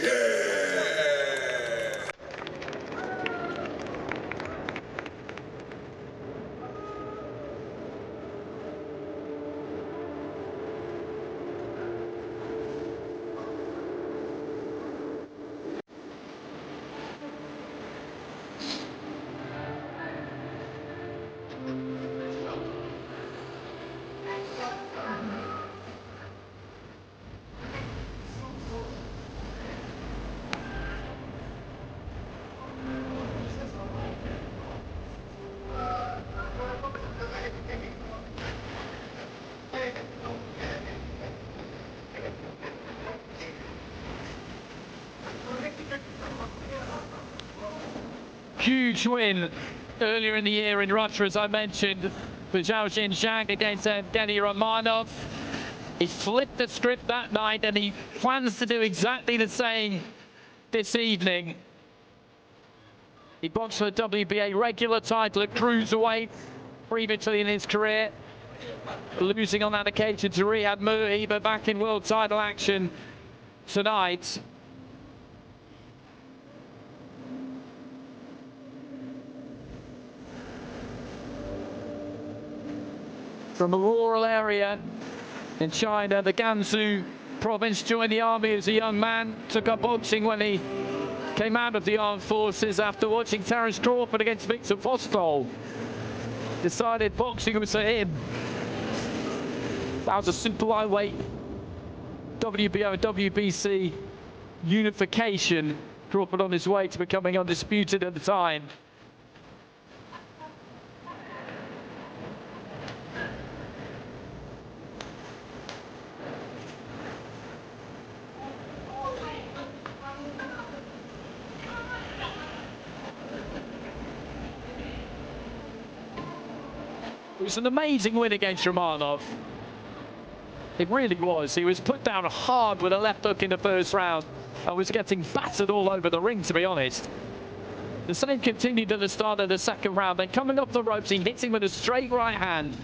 CHN. Huge win earlier in the year in Russia, as I mentioned, for Zhang against Evgeny Romanov. He flipped the script that night, and he plans to do exactly the same this evening. He boxed for the WBA regular title at cruiserweight previously in his career, losing on that occasion to Riyad Muhi, but back in world title action tonight. From a rural area in China, the Gansu province, joined the army as a young man, took up boxing when he came out of the armed forces after watching Terence Crawford against Victor Postol. Decided boxing was for him. That was a simple lightweight WBO and WBC unification. Crawford on his way to becoming undisputed at the time. It was an amazing win against Romanov. It really was. He was put down hard with a left hook in the first round and was getting battered all over the ring, to be honest. The same continued at the start of the second round. Then coming up the ropes, he hit him with a straight right hand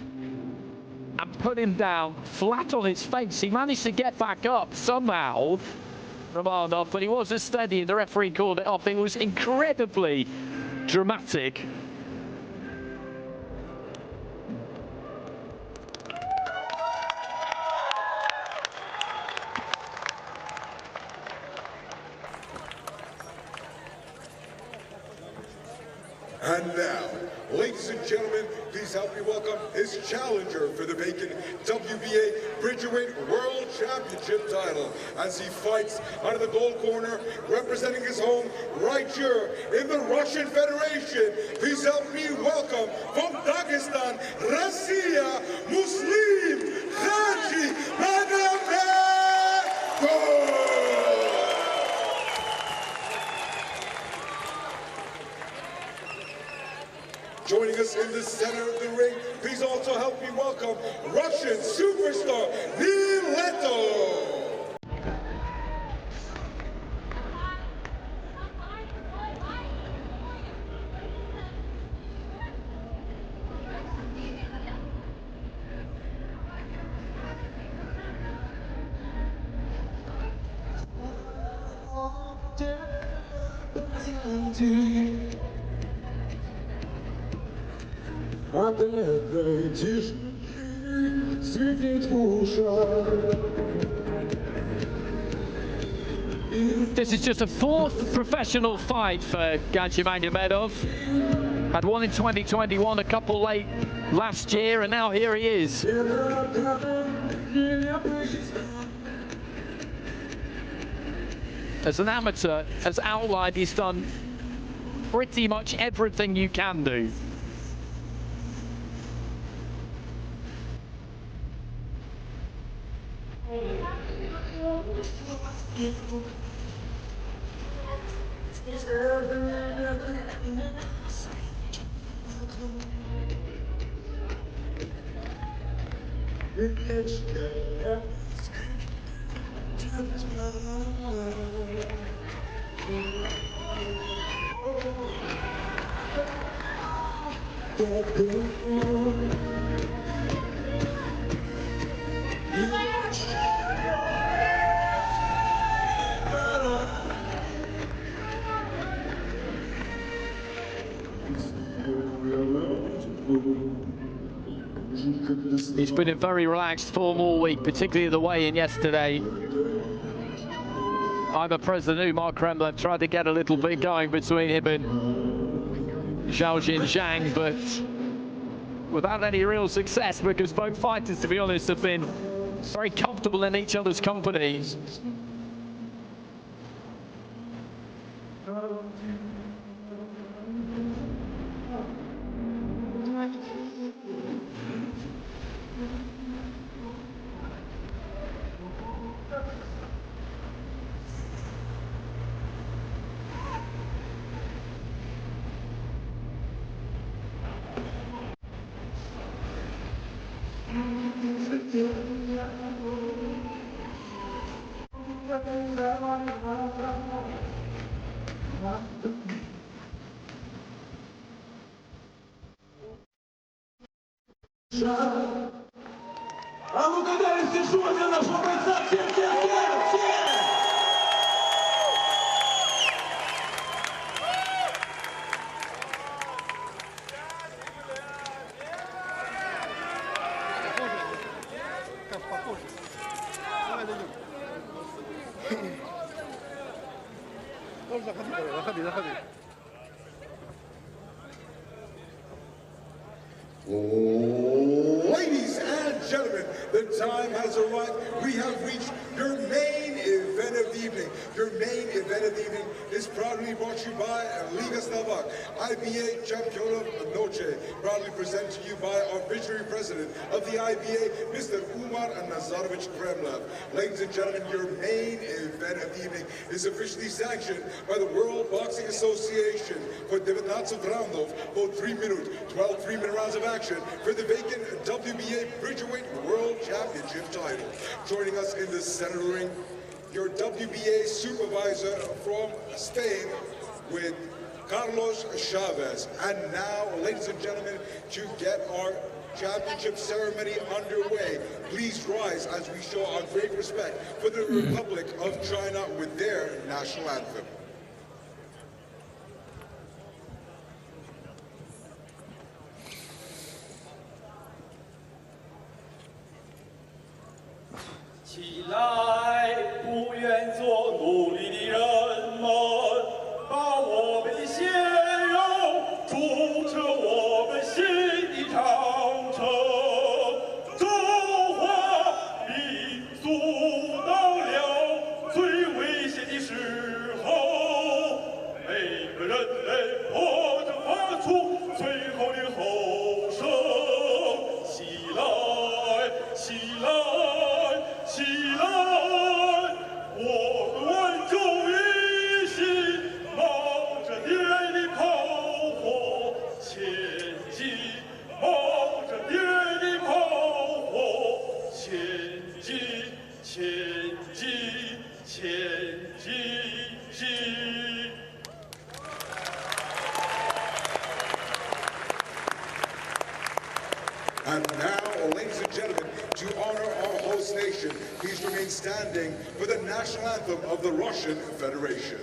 and put him down flat on his face. He managed to get back up somehow, Romanov, but he wasn't steady. The referee called it off. It was incredibly dramatic. And now, ladies and gentlemen, please help me welcome his challenger for the vacant WBA Bridgerweight World Championship title as he fights out of the gold corner, representing his home right here in the Russian Federation. Please help me welcome from Dagestan, Russia, Muslim GADZHIMAGOMEDOV! Joining us in the center of the ring, please also help me welcome Russian superstar Nileto. This is just a fourth professional fight for GADZHIMAGOMEDOV. Had one in 2021, a couple late last year, and now here he is. As an amateur, as outlined, he's done pretty much everything you can do. He's been in very relaxed form all week, particularly the weigh-in yesterday. IBA President Mark Kremlev tried to get a little bit going between him and Zhang, but without any real success, because both fighters, to be honest, have been very comfortable in each other's company. А ну-ка, дайте что для нашего бойца! Все! Как похоже. Давай дойдем. Тоже заходи. Ladies and gentlemen, the time has arrived. We have reached your main event of the evening. Your main event of the evening is proudly brought to you by Liga Slovak, IBA Championov Noche, proudly presented to you by our visionary president of the IBA, Mr. Umar Nazarovich Kremlev. Ladies and gentlemen, your main event of the evening is officially sanctioned by the World Boxing Association for 19 roundov, both 3-minute, 12 3-minute rounds of action for the vacant WBA Bridgerweight World Championship title. Joining us in the center of the ring, your WBA supervisor from Spain with Carlos Chavez. And now, ladies and gentlemen, to get our championship ceremony underway, please rise as we show our great respect for the Republic of China with their national anthem. And now, ladies and gentlemen, to honor our host nation, please remain standing for the national anthem of the Russian Federation.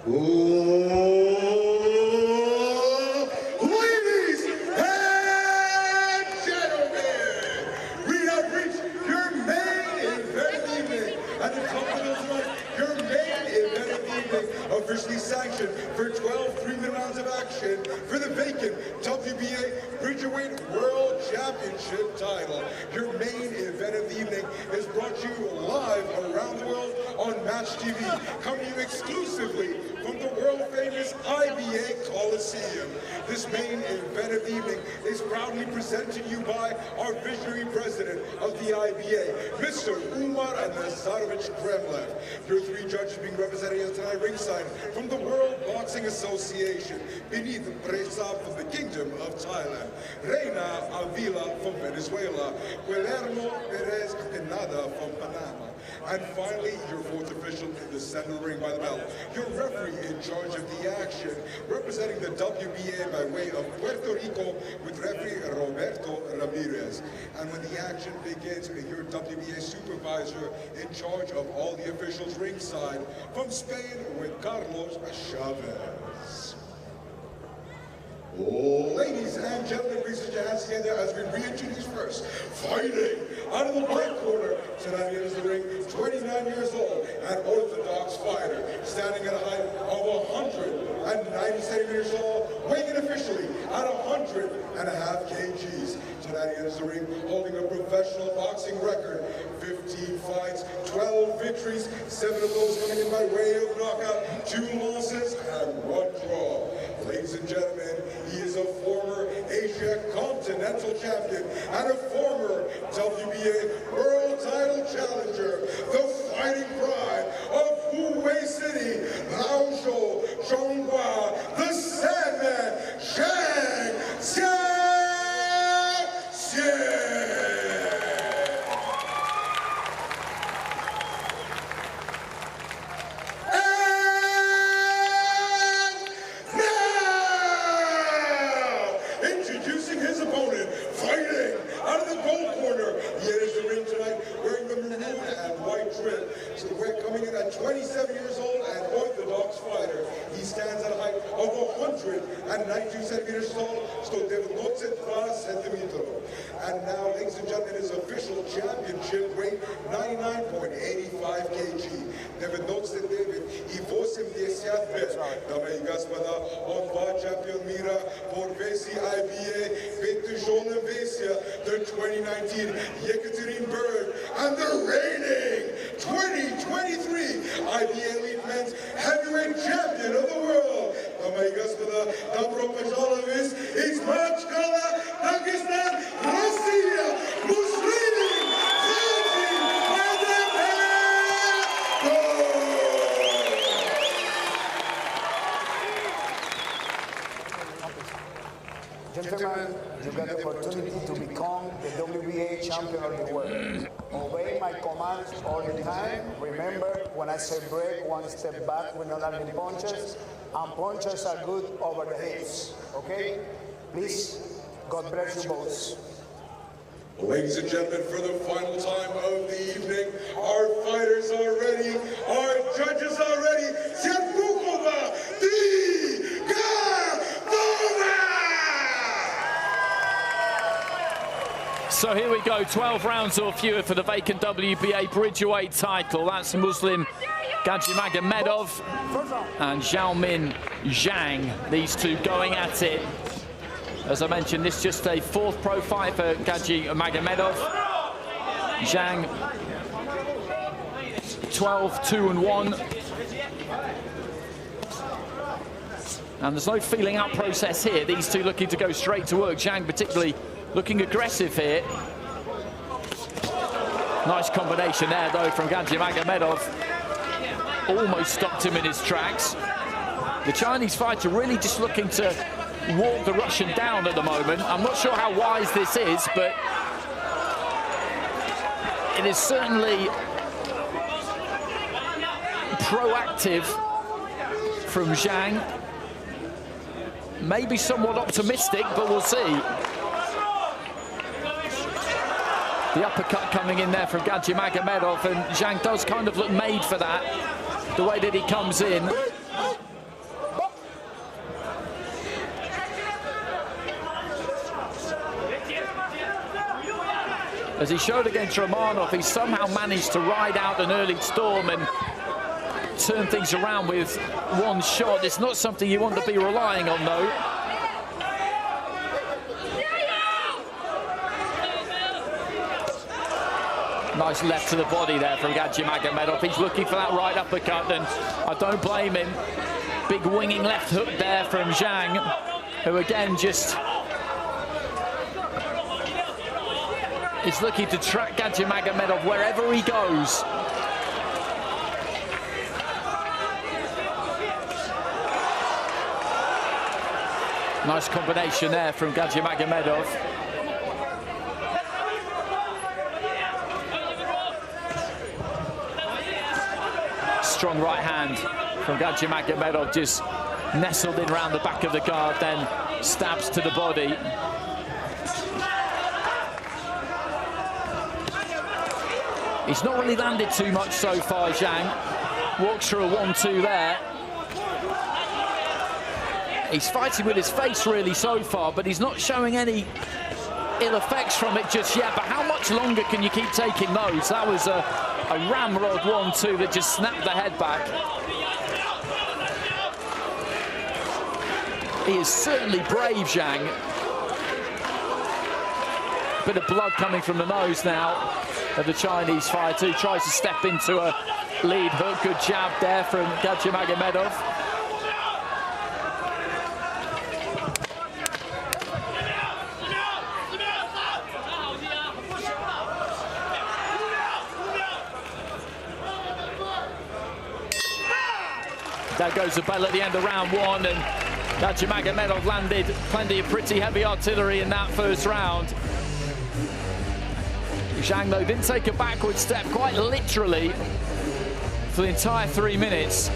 Ladies and gentlemen, we have reached your main event of the evening. And the top of those ones, your main event of the evening, officially sanctioned for 12 3-minute rounds of action for the vacant WBA Bridgerweight World Championship title. Your main event of the evening is brought to you live around the world on Match TV, coming to you exclusively from the world-famous IBA Coliseum. This main event of the evening is proudly presented to you by our visionary president of the IBA, Mr. Umar Nazarovich Kremlev. Your 3 judges being represented here tonight ringside from the World Boxing Association, beneath Presa from the Kingdom of Thailand, Reina Avila from Venezuela, Guillermo Perez Pinada from Panama, and finally, your 4th official in the center of the ring by the bell, your referee in charge of the action, representing the WBA by way of Puerto Rico with referee Roberto Ramirez. And when the action begins, your WBA supervisor in charge of all the officials ringside from Spain with Carlos Chavez. Ladies and gentlemen, please put your hands together as we reintroduce first, fighting out of the white corner, tonight enters the ring, 29 years old, an orthodox fighter, standing at a height of 190 centimeters tall, weighing officially at 100.5 kgs. Tonight enters the ring, holding a professional boxing record, 15 fights, 12 victories, 7 of those coming in by way of knockout, 2 losses, and 1 draw. Ladies and gentlemen, he is a former Asia Continental Champion and a former WBA World Title Challenger, the fighting pride of Hubei City, Laozhou, Zhonghua, the Sandman, ZHANG Zhaoxin. So we're coming in at 27 years old and orthodox fighter. He stands at a height of 192 centimeters tall, 192 centimeters. And now, ladies and gentlemen, his official championship weight, 99.85 kg. 99.85. Дамы и господа, он 2 чемпион мира по весе IBA, в тяжелом весе, the 2019 Yekaterinburg, and the reigning 2023 IBA Elite Men's Heavyweight Champion of the world. Дамы и господа, добро пожаловать из Махачкала, Дагестан, Россия, Muslim Gentlemen, you got the opportunity to become the WBA champion of the world. Obey my commands all the time. Remember, when I say break, 1 step back, we're not landing punches, and punches are good over the hips, okay? Please, God bless you both. Ladies and gentlemen, for the final time of the evening, our fighters are ready, our judges are ready. Serpukhov, the Godfather! So here we go, 12 rounds or fewer for the vacant WBA Bridgerweight title. That's Muslim GADZHIMAGOMEDOV and Xiaomin Zhang. These two going at it. As I mentioned, this is just a 4th pro fight for GADZHIMAGOMEDOV. Zhang, 12-2-1. And there's no feeling out process here. These two looking to go straight to work. Zhang particularly looking aggressive here. Nice combination there, though, from GADZHIMAGOMEDOV. Almost stopped him in his tracks. The Chinese fighter really just looking to walk the Russian down at the moment. I'm not sure how wise this is, but it is certainly proactive from Zhang. Maybe somewhat optimistic, but we'll see. The uppercut coming in there from GADZHIMAGOMEDOV, and Zhang does kind of look made for that, the way that he comes in. As he showed against Romanov, he somehow managed to ride out an early storm and turn things around with one shot. It's not something you want to be relying on, though. Nice left to the body there from GADZHIMAGOMEDOV. He's looking for that right uppercut, and I don't blame him. Big winging left hook there from Zhang, who again just is looking to track GADZHIMAGOMEDOV wherever he goes. Nice combination there from GADZHIMAGOMEDOV. Strong right hand from GADZHIMAGOMEDOV, just nestled in around the back of the guard, then stabs to the body. He's not really landed too much so far, Zhang. Walks through a 1-2 there. He's fighting with his face really so far, but he's not showing any ill effects from it just yet. But how much longer can you keep taking those? That was a ramrod 1-2 that just snapped the head back. He is certainly brave, Zhang. Bit of blood coming from the nose now of the Chinese fighter, who tries to step into a lead hook. Good jab there from GADZHIMAGOMEDOV. There goes the bell at the end of round one, and GADZHIMAGOMEDOV landed plenty of pretty heavy artillery in that first round. Zhang, though, didn't take a backward step, quite literally, for the entire 3 minutes.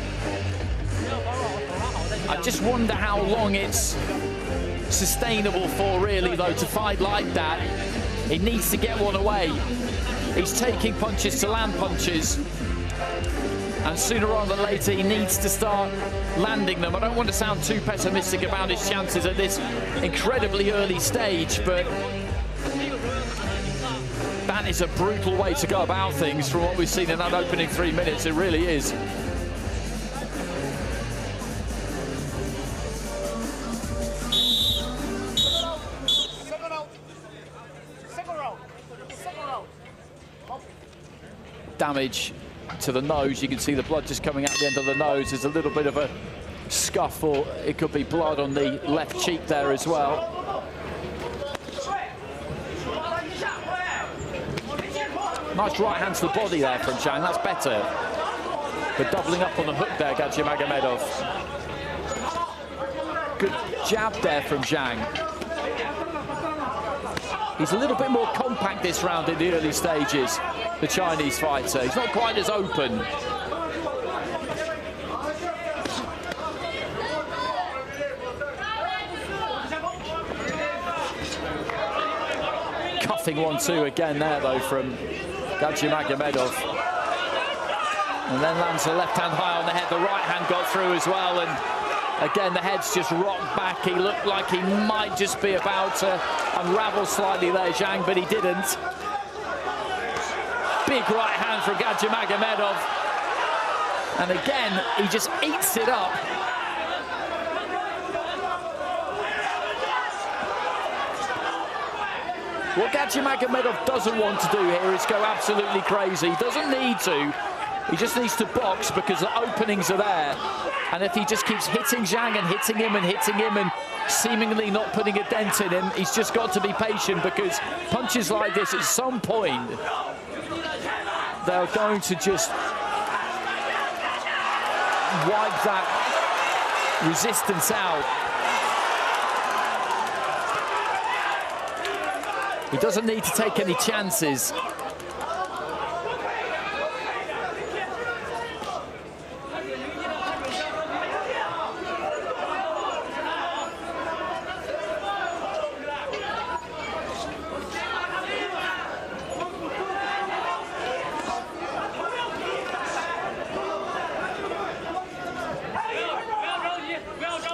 I just wonder how long it's sustainable for, really, though, to fight like that. He needs to get one away. He's taking punches to land punches, and sooner rather than later, he needs to start landing them. I don't want to sound too pessimistic about his chances at this incredibly early stage, but that is a brutal way to go about things from what we've seen in that opening 3 minutes. It really is. Damage to the nose. You can see the blood just coming out the end of the nose. There's a little bit of a scuff, or it could be blood on the left cheek there as well. Nice right hand to the body there from Zhang. That's better. But doubling up on the hook there, GADZHIMAGOMEDOV. Good jab there from Zhang. He's a little bit more compact this round in the early stages, the Chinese fighter. He's not quite as open. Cuffing 1-2 again there, though, from GADZHIMAGOMEDOV. And then lands the left hand high on the head. The right hand got through as well, and again the head's just rocked back. He looked like he might just be about to unravel slightly there, Zhang, but he didn't. Big right hand from GADZHIMAGOMEDOV, and again he just eats it up. What GADZHIMAGOMEDOV doesn't want to do here is go absolutely crazy. He doesn't need to. He just needs to box because the openings are there. And if he just keeps hitting Zhang and hitting him and seemingly not putting a dent in him, he's just got to be patient, because punches like this, at some point, they're going to just wipe that resistance out. He doesn't need to take any chances.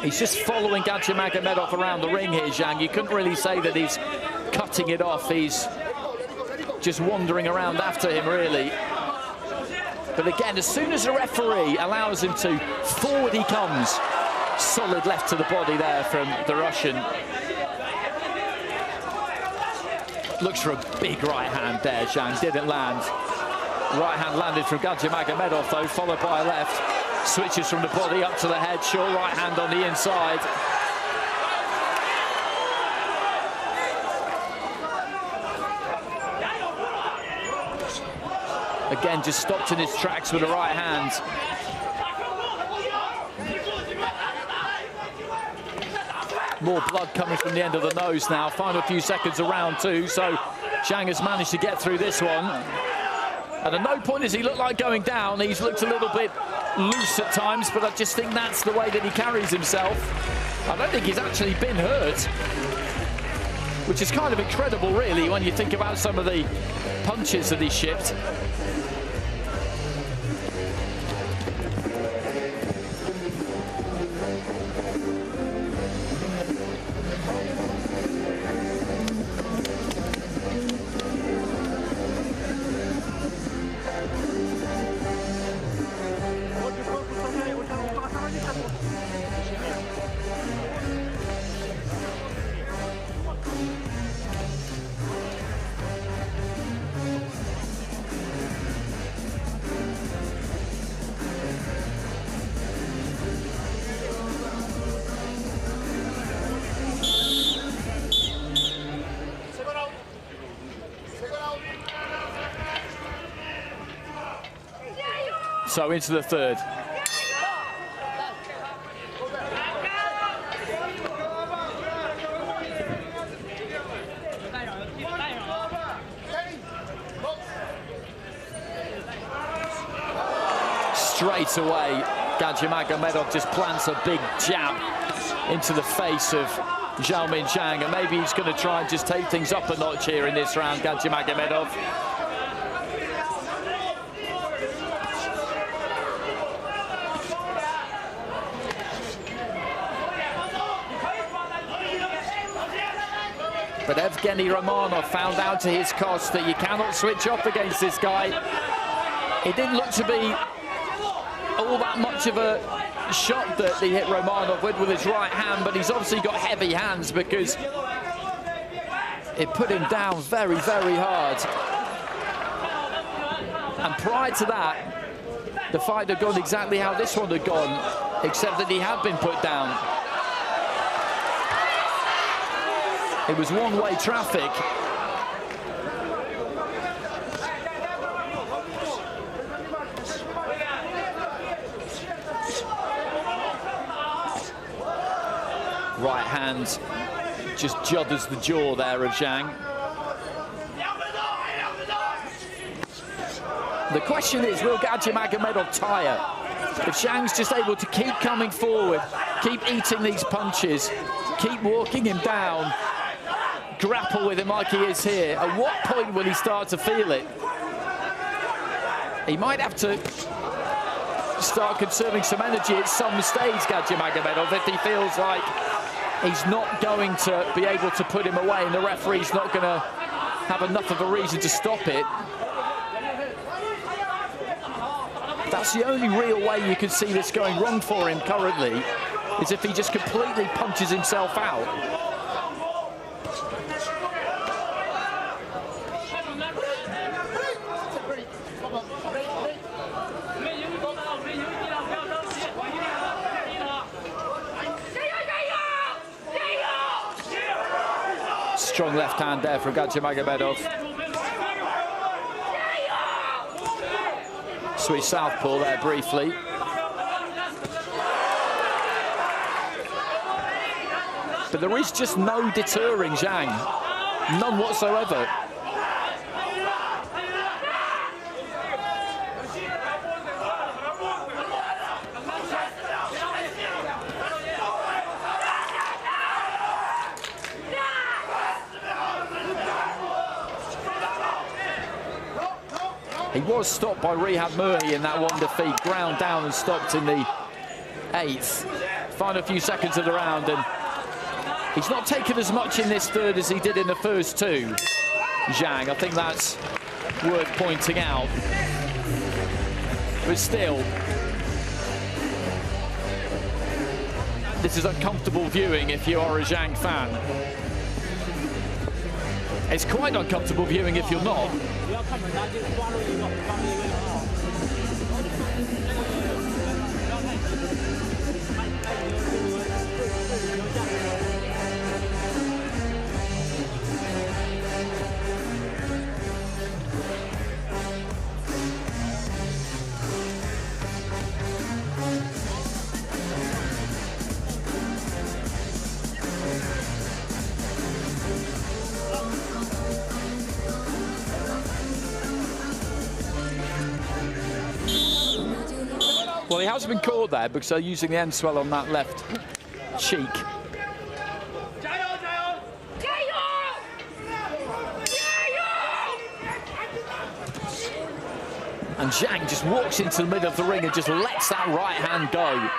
He's just following GADZHIMAGOMEDOV around the ring here, Zhang. You couldn't really say that he's cutting it off. He's just wandering around after him, really. But again, as soon as the referee allows him to, forward he comes. Solid left to the body there from the Russian. Looks for a big right hand there, Zhang, didn't land. Right hand landed from GADZHIMAGOMEDOV though, followed by a left. Switches from the body up to the head, sure right hand on the inside. Again, just stopped in his tracks with the right hand. More blood coming from the end of the nose now. Final few seconds of round two, so Zhang has managed to get through this one. And at no point does he look like going down. He's looked a little bit loose at times, but I just think that's the way that he carries himself. I don't think he's actually been hurt, which is kind of incredible, really, when you think about some of the punches that he shipped. So into the third. Straight away, GADZHIMAGOMEDOV just plants a big jab into the face of Zhang, and maybe he's going to try and just take things up a notch here in this round, GADZHIMAGOMEDOV. But Evgeny Romanov found out to his cost that you cannot switch off against this guy. It didn't look to be all that much of a shot that he hit Romanov with his right hand, but he's obviously got heavy hands because it put him down very, very hard. And prior to that, the fight had gone exactly how this one had gone, except that he had been put down. It was one-way traffic. Right hand just judders the jaw there of Zhang. The question is, will GADZHIMAGOMEDOV tire? If Zhang's just able to keep coming forward, keep eating these punches, keep walking him down, grapple with him like he is here, at what point will he start to feel it? He might have to start conserving some energy at some stage, GADZHIMAGOMEDOV, if he feels like he's not going to be able to put him away and the referee's not going to have enough of a reason to stop it. That's the only real way you can see this going wrong for him currently, is if he just completely punches himself out. Strong left hand there from GADZHIMAGOMEDOV. Switch southpaw there briefly. But there is just no deterring Zhang. None whatsoever. He was stopped by Rihab Murhi in that one defeat, ground down and stopped in the 8th. Final few seconds of the round, and he's not taken as much in this third as he did in the first two. Zhang. I think that's worth pointing out. But still, this is uncomfortable viewing if you are a Zhang fan. It's quite uncomfortable viewing if you're not. Well, he has been caught there because they're using the end swell on that left cheek. And Zhang just walks into the middle of the ring and just lets that right hand go.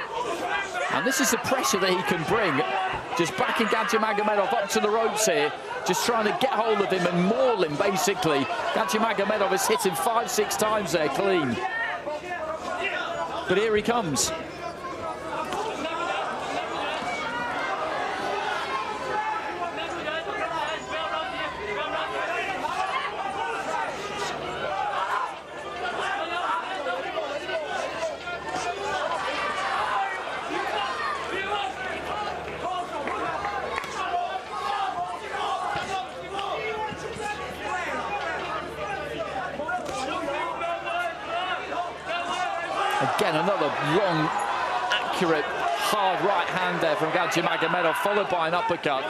And this is the pressure that he can bring. Just backing GADZHIMAGOMEDOV up to the ropes here, just trying to get hold of him and maul him, basically. GADZHIMAGOMEDOV has hit him 5-6 times there, clean. But here he comes. Again, another long, accurate, hard right hand there from GADZHIMAGOMEDOV, followed by an uppercut.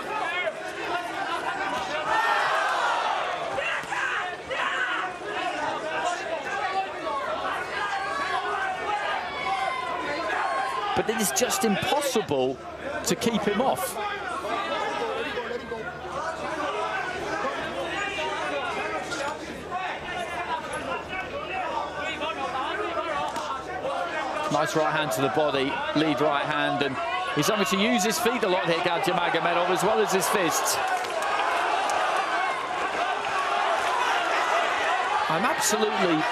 But it is just impossible to keep him off. Nice right hand to the body, lead right hand, and he's having to use his feet a lot here, GADZHIMAGOMEDOV, as well as his fists. I'm absolutely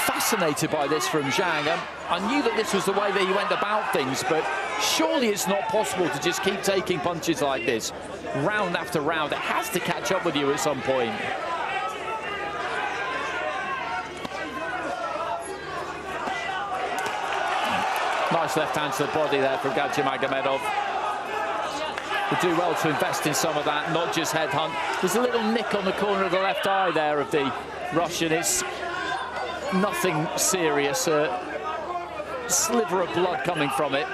fascinated by this from Zhang. I knew that this was the way that he went about things, but surely it's not possible to just keep taking punches like this, round after round. It has to catch up with you at some point. Nice left hand to the body there from GADZHIMAGOMEDOV. Would do well to invest in some of that, not just headhunt. There's a little nick on the corner of the left eye there of the Russian. It's nothing serious, a sliver of blood coming from it.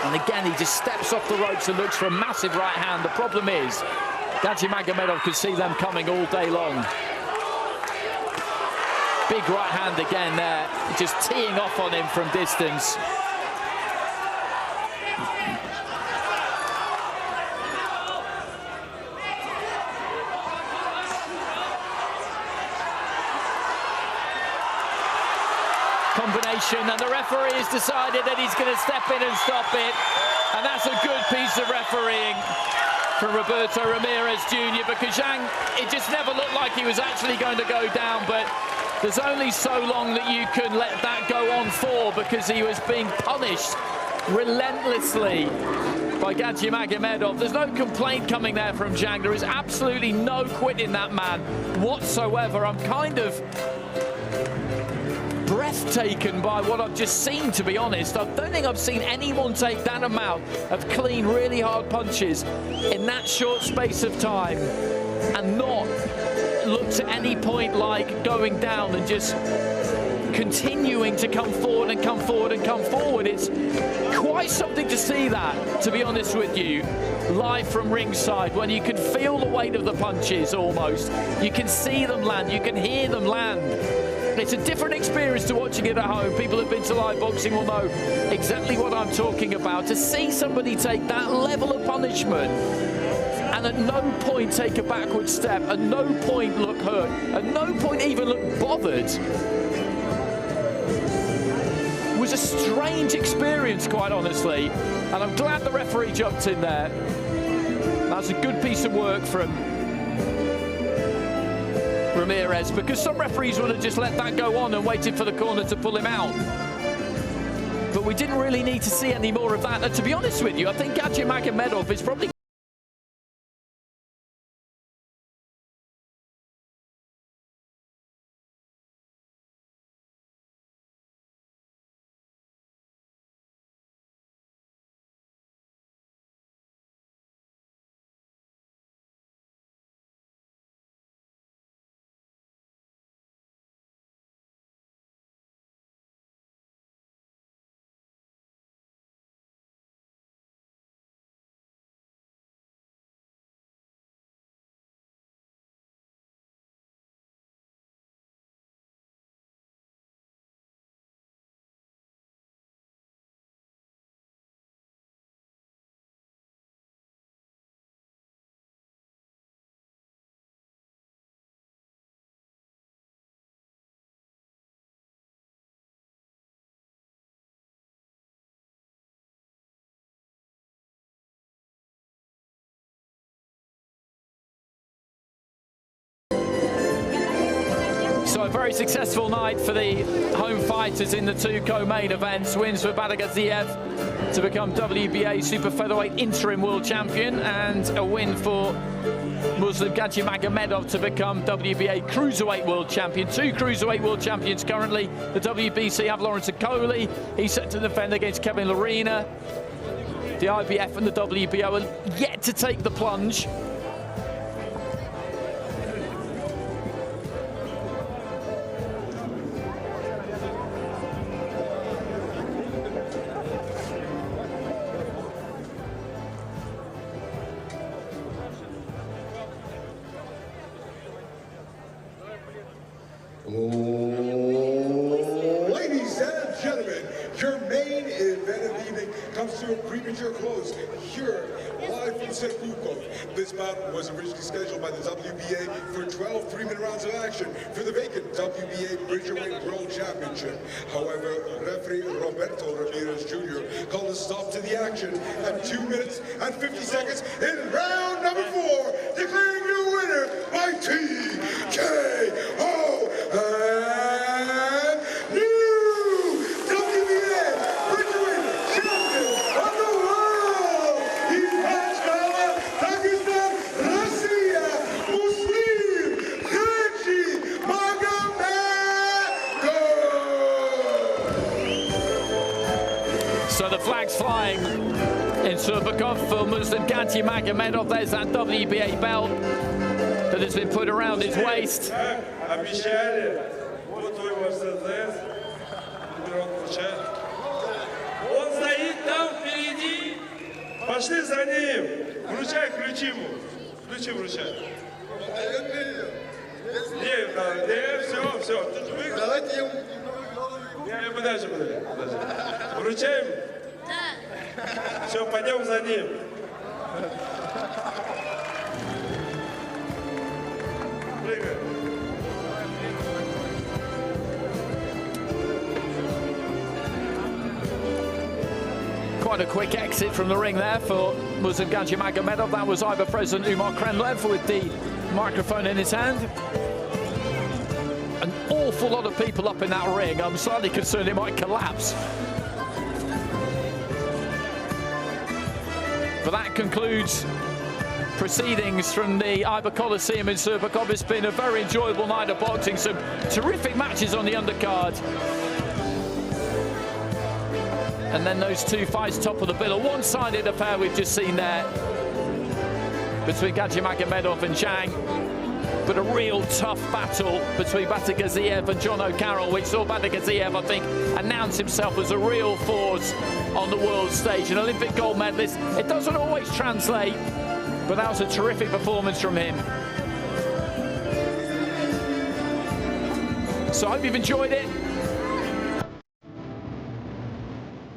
And again, he just steps off the ropes and looks for a massive right hand. The problem is, GADZHIMAGOMEDOV could see them coming all day long. Big right hand again there, just teeing off on him from distance. Combination, and the referee has decided that he's going to step in and stop it, and that's a good piece of refereeing from Roberto Ramirez Jr. because Zhang, it just never looked like he was actually going to go down, but there's only so long that you can let that go on for because he was being punished relentlessly by GADZHIMAGOMEDOV. There's no complaint coming there from Zhang. There is absolutely no quitting that man whatsoever. I'm kind of breathtaken by what I've just seen, to be honest. I don't think I've seen anyone take that amount of clean, really hard punches in that short space of time and not looked at any point like going down and just continuing to come forward and come forward and come forward. It's quite something to see that, to be honest with you, live from ringside, when you can feel the weight of the punches almost. You can see them land, you can hear them land. It's a different experience to watching it at home. People who've been to live boxing will know exactly what I'm talking about. To see somebody take that level of punishment and at no point take a backward step, at no point look hurt. At no point even looked bothered. It was a strange experience, quite honestly, and I'm glad the referee jumped in there. That's a good piece of work from Ramirez, because some referees would have just let that go on and waited for the corner to pull him out. But we didn't really need to see any more of that. And to be honest with you, I think GADZHIMAGOMEDOV is probably so a very successful night for the home fighters in the two co-main events. Wins for Badagaziev to become WBA Super Featherweight Interim World Champion, and a win for Muslim GADZHIMAGOMEDOV to become WBA Cruiserweight World Champion. Two Cruiserweight World Champions currently. The WBC have Lawrence Okoli. He's set to defend against Kevin Larina. The IBF and the WBO are yet to take the plunge. Ladies and gentlemen, your main event of the evening comes to a premature close here, live from Serpukhov. This bout was originally scheduled by the WBA for 12 3-minute rounds of action for the vacant WBA Bridgerweight World Championship. However, referee Roberto Ramirez Jr. called a stop to the action at 2 minutes and 50 seconds in round number 4, declaring your winner by TKO. And new WBA Bridgerweight Champion of the world! He's Pakistan, Russia, Muslim GADZHIMAGOMEDOV! So the flag's flying in Serpukhov for Muslim GADZHIMAGOMEDOV. There's that WBA belt that has been put around his waist. Обещали, вот твой Мерседес, он получает. Он стоит там впереди, пошли за ним, вручай ключи ему, ключи вручай. Нет, все, давайте ему. Подожди. Вручаем? Все, пойдем за ним. Прыгай. Quite a quick exit from the ring there for Muslim GADZHIMAGOMEDOV. That was IBA President Umar Kremlev with the microphone in his hand. An awful lot of people up in that ring. I'm slightly concerned it might collapse. But that concludes proceedings from the IBA Coliseum in Serpukhov. It's been a very enjoyable night of boxing. Some terrific matches on the undercard. And then those two fights top of the bill. A one-sided affair we've just seen there between GADZHIMAGOMEDOV and Zhang. But a real tough battle between Badagaziev and John O'Carroll, which saw Badagaziev, I think, announce himself as a real force on the world stage. An Olympic gold medalist. It doesn't always translate, but that was a terrific performance from him. So I hope you've enjoyed it.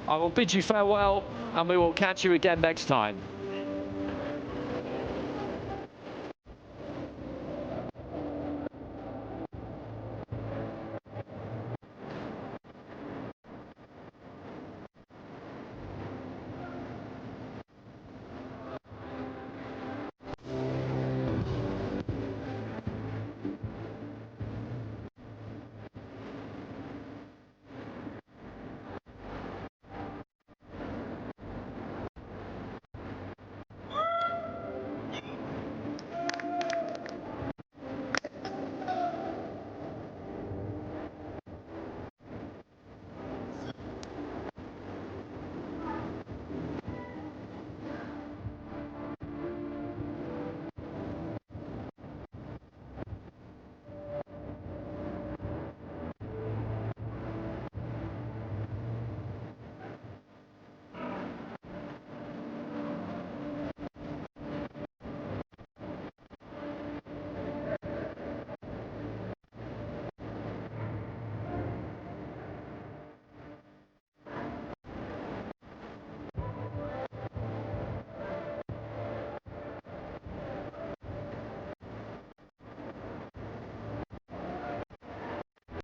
I will bid you farewell, and we will catch you again next time.